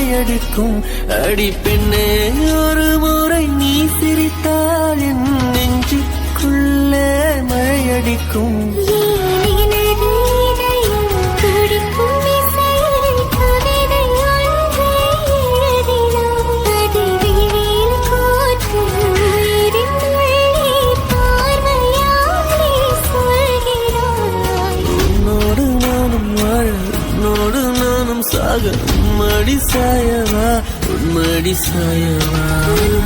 மழையடிக்கும். அடி பெண்ணே ஒரு முறை நீ சிரித்தால் என் நெஞ்சுக்குள்ளே மழையடிக்கும். உம்மடி சாயவா உம்மடி சாயவா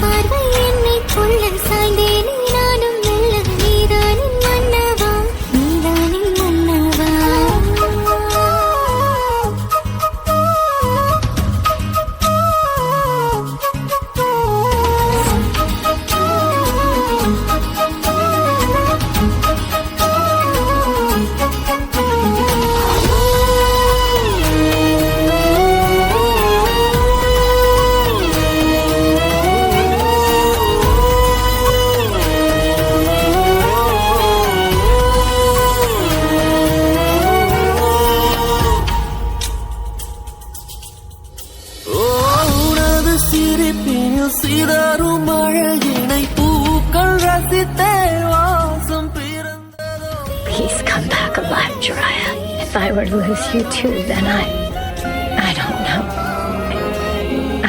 பார்வை என்னை கொள்ள சாய்ந்தேனே நானும் மெல்ல நீதானின் மன்னவா நீதானின் மன்னவா. சிதறும் அழகினை பூக்கள் ரசித்தே வாசம் பிறந்ததோ. Please come back alive, Jiraiya. If I were to lose you too, then I don't know.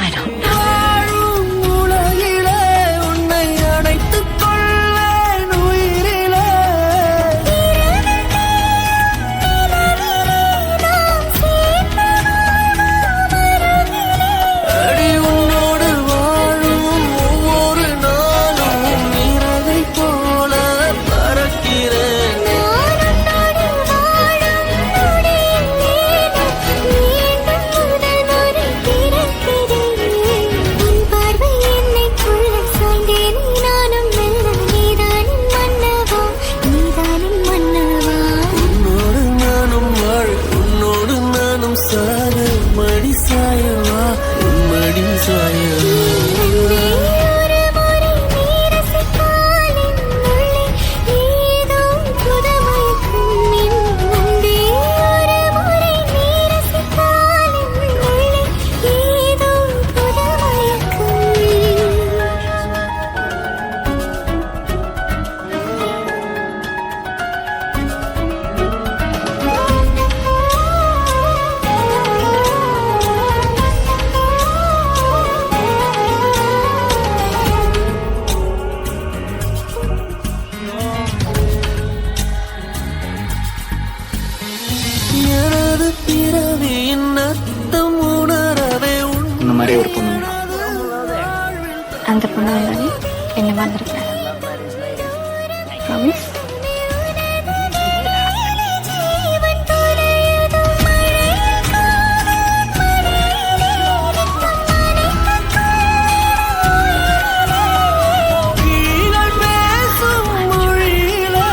I don't know. வாழும் உலகிலே உன்னை அணைத்துக் கொள்வேன் உயிரிலே. அடி உன்னோடு வாழும் ஒவ்வொரு நாளும் இறகை போல பறக்கிறேன். உன்னோடு நானும் வாழ உன்னோடு நானும் சாக மடி சாயவா உம்மடி சாயவா. எனது பிறவியின் அர்த்தம் உணரவே இந்த மாதிரி ஒரு பொண்ணு அந்த பொண்ணு வந்தாலே என்ன வந்திருக்கேன். ப்ராமிஸ். நீங்கள் பேசும் மொழியிலே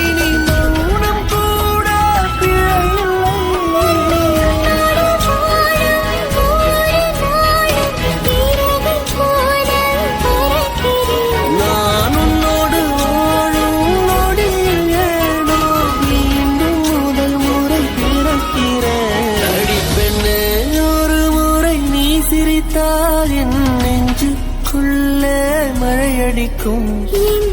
இனி மௌனம் கூட பிழையில்லை. நான் உன்னோடு வாழும் நொடியில் ஏனோ மீண்டும் முதல் முறை பிறக்கிறேன். அடி பெண்ணே ஒரு முறை நீ சிரித்தால் என் நெஞ்சுக்குள்ளே மழையடிக்கும். என்